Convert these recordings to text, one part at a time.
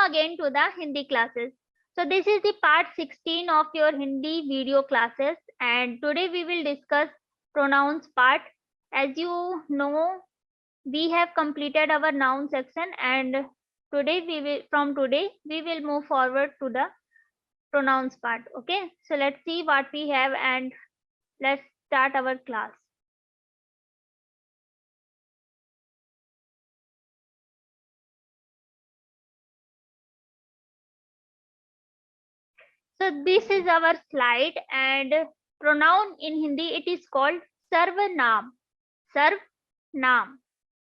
again to the Hindi classes. So this is the part 16 of your Hindi video classes, and today we will discuss pronouns part. As you know, we have completed our noun section, and from today we will move forward to the pronouns part. Okay, so let's see what we have and let's start our class. So this is our slide, and pronoun in Hindi it is called sarvanam. Sarvanam.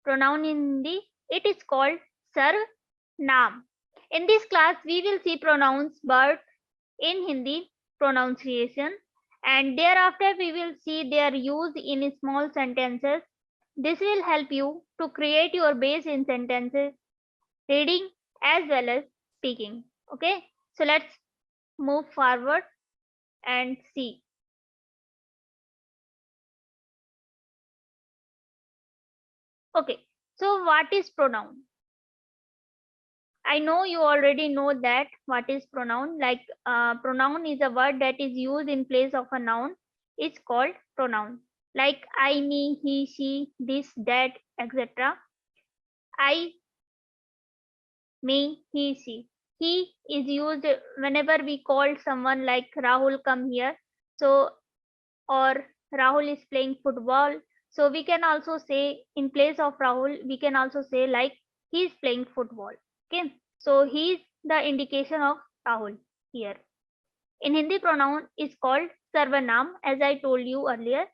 Pronoun in Hindi it is called sarvanam. In this class we will see pronouns but in Hindi pronunciation, and thereafter we will see their use in small sentences. This will help you to create your base in sentences, reading as well as speaking. Okay, so let's move forward and see. Okay, so what is pronoun? I know you already know that what is pronoun. Like pronoun is a word that is used in place of a noun. It's called pronoun. Like I, me, he, she, this, that, etc. I, me, he, she. He is used whenever we call someone like Rahul, come here. So, or Rahul is playing football. So we can also say in place of Rahul, we can also say like he is playing football. Okay. So he is the indication of Rahul here. In Hindi, pronoun is called Sarvanam, as I told you earlier.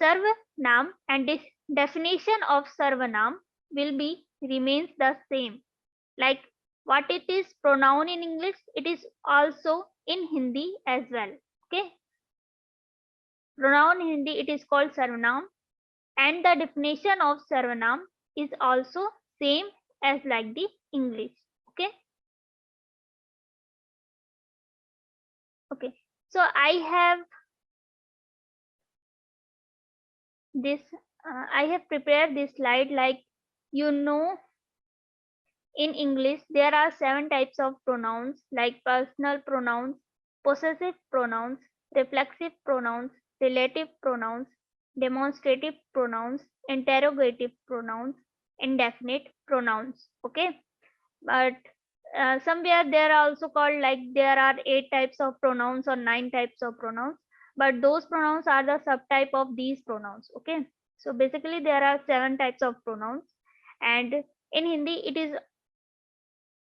Sarvanam and this definition of Sarvanam will be remains the same. Like what it is pronoun in English, it is also in Hindi as well. Okay. Pronoun in Hindi it is called Sarvanam, and the definition of Sarvanam is also same as like the English. Okay. Okay. So I have this. I have prepared this slide. Like in English there are 7 types of pronouns, like personal pronouns, possessive pronouns, reflexive pronouns, relative pronouns, demonstrative pronouns, interrogative pronouns, indefinite pronouns. Okay, but somewhere they are also called like there are 8 types of pronouns or 9 types of pronouns, but those pronouns are the subtype of these pronouns. Okay, so basically there are 7 types of pronouns, and in Hindi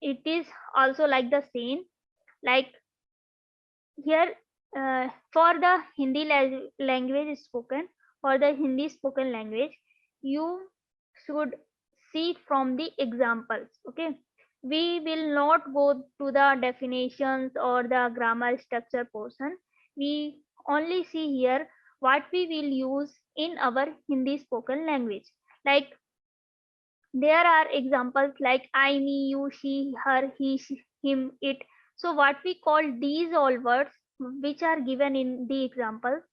it is also like the same. Like here for the Hindi language spoken, for the Hindi spoken language, you should see from the examples. Okay, we will not go to the definitions or the grammar structure portion. We only see here what we will use in our Hindi spoken language. Like there are examples like I, me, you, she, her, he, him, it. So what we call these all words which are given in the examples,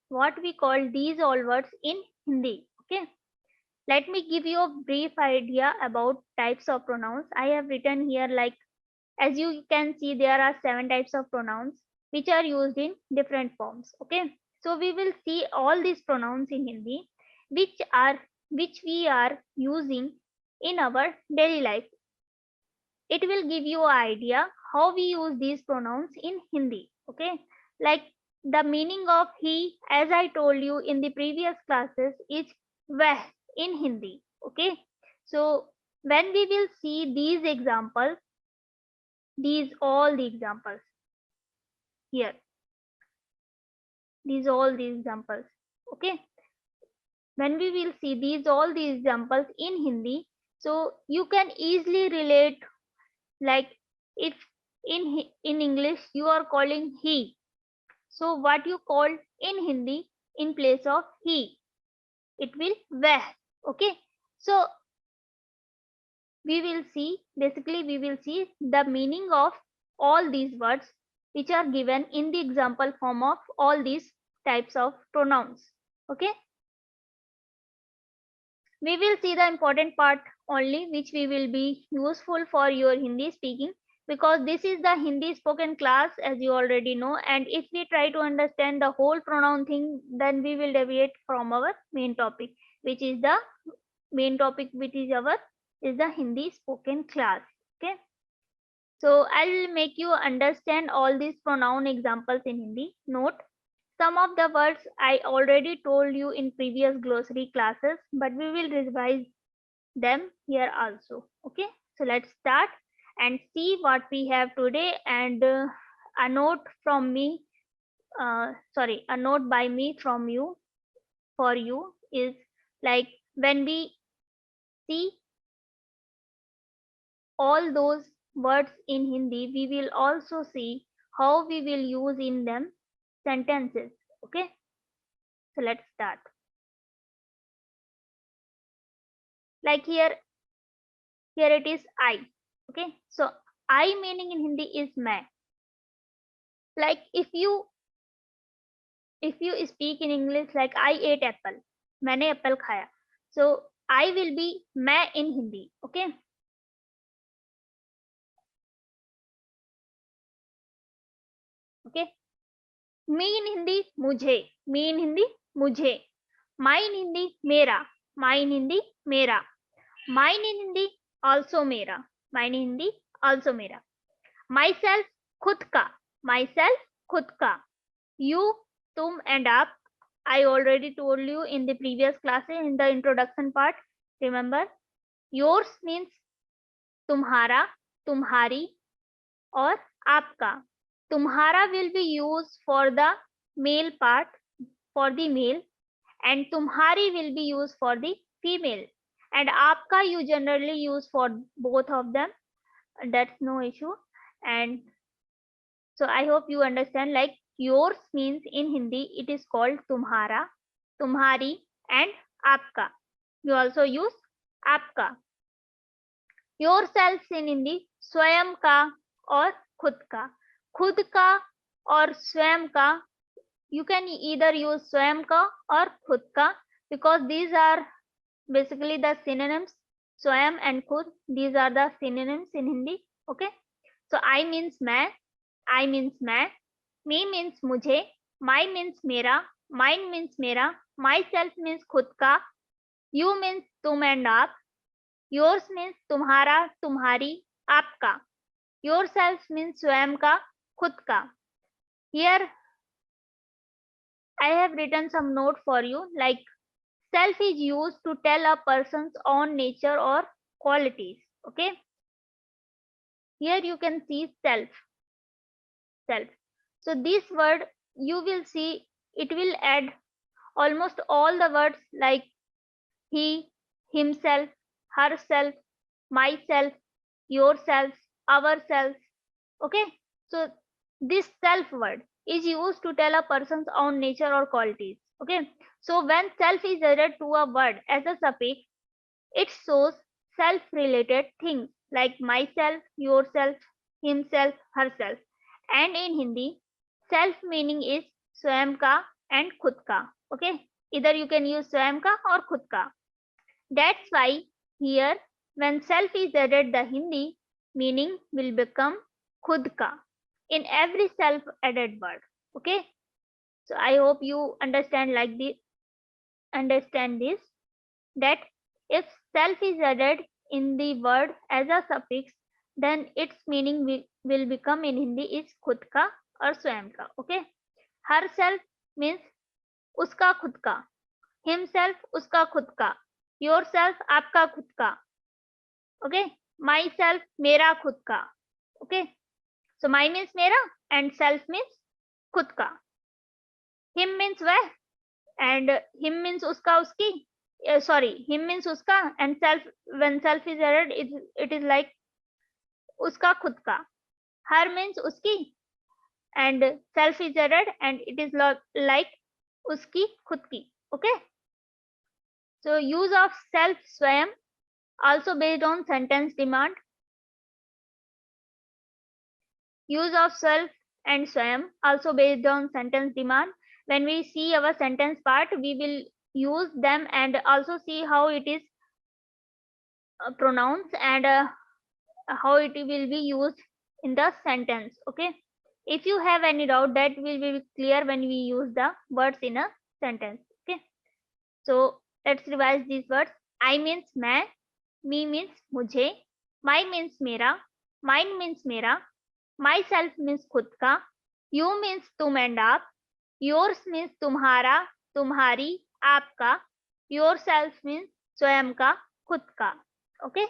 what we call these all words in Hindi. Okay. Let me give you a brief idea about types of pronouns. I have written here like as you can see there are 7 types of pronouns which are used in different forms. Okay. So we will see all these pronouns in Hindi which we are using in our daily life. It will give you an idea how we use these pronouns in Hindi. Okay, like the meaning of he, as I told you in the previous classes, is weh in Hindi. Okay, so when we will see these examples, all the examples here, all the examples. Okay, when we will see all these examples in Hindi, so you can easily relate. Like if in English you are calling he, so what you call in Hindi in place of he, it will weh. Okay, so we will see the meaning of all these words which are given in the example form of all these types of pronouns. Okay, we will see the important part only which we will be useful for your Hindi speaking. because this is the Hindi spoken class, as you already know, and if we try to understand the whole pronoun thing, then we will deviate from our main topic, which is the main topic, which is the Hindi spoken class. Okay, so I'll make you understand all these pronoun examples in Hindi. Note, some of the words I already told you in previous glossary classes, but we will revise them here also. Okay, so let's start and see what we have today. And a note from me, a note by me from you for you is like, when we see all those words in Hindi, we will also see how we will use in them sentences. Okay, so let's start. Like here it is I. Okay, so I meaning in Hindi is मैं. Like if you speak in English like I ate apple, मैंने Apple खाया. So I will be मैं in Hindi. Okay. Okay. Me in Hindi मुझे. Me in Hindi मुझे. My in Hindi मेरा. My in Hindi मेरा. Mine in Hindi also मेरा. Mine in Hindi also मेरा. Myself खुद का. Myself खुद का. You, तुम and आप. I already told you in the previous classes in the introduction part. Remember, yours means तुम्हारा, तुम्हारी और आपका. तुम्हारा will be used for the male part, for the male, and तुम्हारी will be used for the female, and आपका you generally use for both of them. That's no issue. And so I hope you understand, like yours means in Hindi it is called तुम्हारा, तुम्हारी and आपका. You also use आपका. Yourself in Hindi स्वयं का और खुद का. खुद का और स्वयं का, you can either use स्वयं का or खुद का, because these are basically the synonyms. स्वयं and खुद, these are the synonyms in Hindi. Okay, so I means मैं, I means मैं, me means मुझे, my means मेरा, mine means मेरा, myself means खुद का, you means तुम and आप, yours means तुम्हारा, तुम्हारी, आपका, yourself means स्वयं का, खुद का. Here I have written some note for you, like self is used to tell a person's own nature or qualities. Okay, here you can see self. So this word you will see, it will add almost all the words like he, himself, herself, myself, yourself, ourselves. Okay, so this self word is used to tell a person's own nature or qualities. Okay, so when self is added to a word as a suffix, it shows self-related things like myself, yourself, himself, herself. And in Hindi, self meaning is स्वयं का and खुद का. Okay, either you can use स्वयं का or खुद का. That's why here when self is added, the Hindi meaning will become खुद का in every self added word. Okay, so I hope you understand like this. Understand this, that if self is added in the word as a suffix, then its meaning will become in Hindi is खुद का और स्वयं का. Okay, herself means उसका खुद का, himself उसका खुद का, yourself आपका खुद का. Okay, myself मेरा खुद का. Okay, so my means मेरा and self means खुद का. Him means वह and him means उसका उसकी. Sorry, him means uska, and self, when self is added, it is like uska khud ka. Her means uski, and self is added and it is like uski khud ki. Okay, so use of self swayam also based on sentence demand. Use of self and swayam also based on sentence demand. When we see our sentence part, we will use them and also see how it is pronounced and how it will be used in the sentence. Okay, if you have any doubt, that will be clear when we use the words in a sentence. Okay, so let's revise these words. I means मैं, me means मुझे, my means मेरा, mine means मेरा, myself means खुद का, you means तुम and आप, yours means तुम्हारा, तुम्हारी, आपका, yourself means स्वयं का, खुद का. Okay,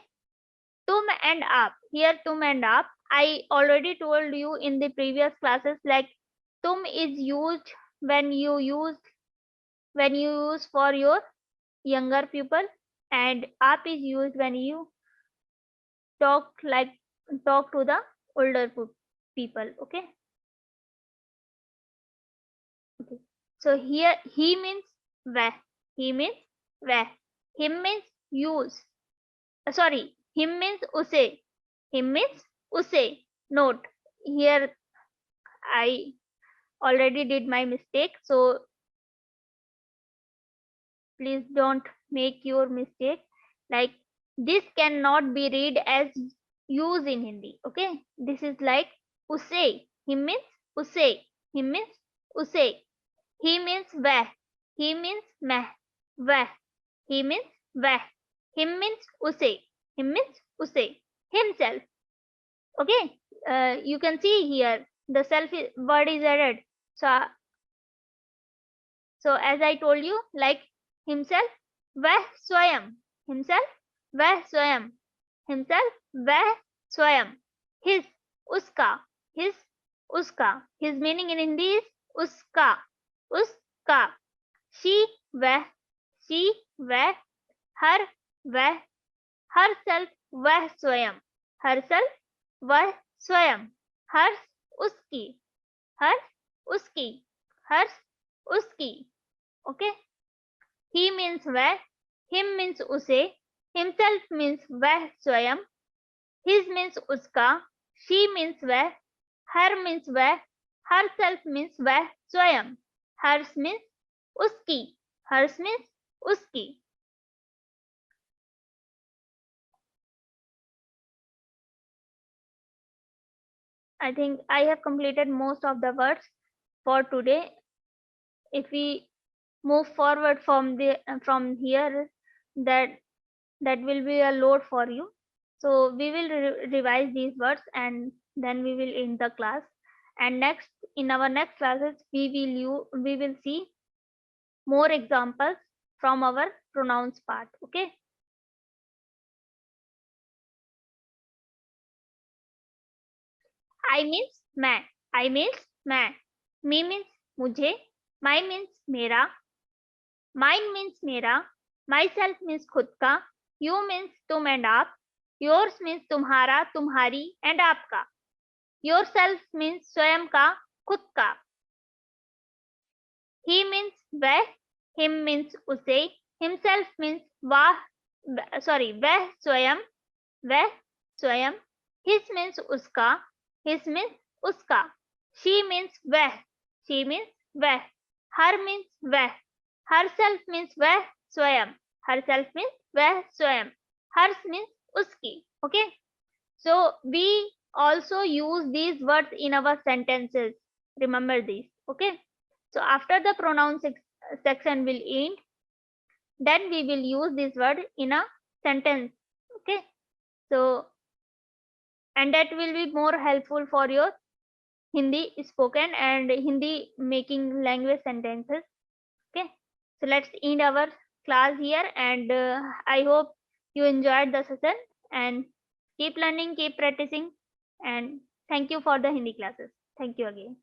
tum and aap, here tum and aap, I already told you in the previous classes, like tum is used when you use for your younger people, and aap is used when you talk to the older people. Okay, so here he means weh, he means weh, him means use, sorry, him means उसे, him means उसे. Note, here I already did my mistake, so please don't make your mistake. Like this cannot be read as use in Hindi. Okay, this is like उसे, him means उसे, him means उसे, he means वह, he means मैं, वह, he means वह, him means उसे, him means उसे, himself. Okay, you can see here the self word is added. So as I told you, like himself, वह स्वयं, himself, वह स्वयं, himself, वह स्वयं, his, उसका, his, उसका, his meaning in Hindi is उसका, उसका, she, वह, her, वह, herself, वह स्वयं, herself, वह स्वयं, hers, उसकी, hers, उसकी, hers, उसकी. Okay, he means वह, him means उसे, himself means वह स्वयं, his means उसका, she means वह, her means वह, herself means वह स्वयं, hers means उसकी, hers means उसकी. I think I have completed most of the words for today. If we move forward from here, that will be a load for you. So we will revise these words, and then we will end the class. And next, in our next classes, we will see more examples from our pronouns part. Okay. I means मैं, I means मैं, me means मुझे, my means मेरा, mine means मेरा, myself means खुद का, you means तुम and आप, yours means तुम्हारा, तुम्हारी and आपका, yourself means स्वयं का, खुद का, he means वह, him means उसे, himself means वह स्वयं, his means उसका, his means उसका, she means वह, her means वह, herself means वह स्वयं, hers means उसकी. Okay, so we also use these words in our sentences. Remember these. Okay, so after the pronoun section will end, then we will use this word in a sentence. Okay, so and that will be more helpful for your Hindi spoken and Hindi making language sentences. Okay, so let's end our class here, and I hope you enjoyed the session, and keep learning, keep practicing, and thank you for the Hindi classes. Thank you again.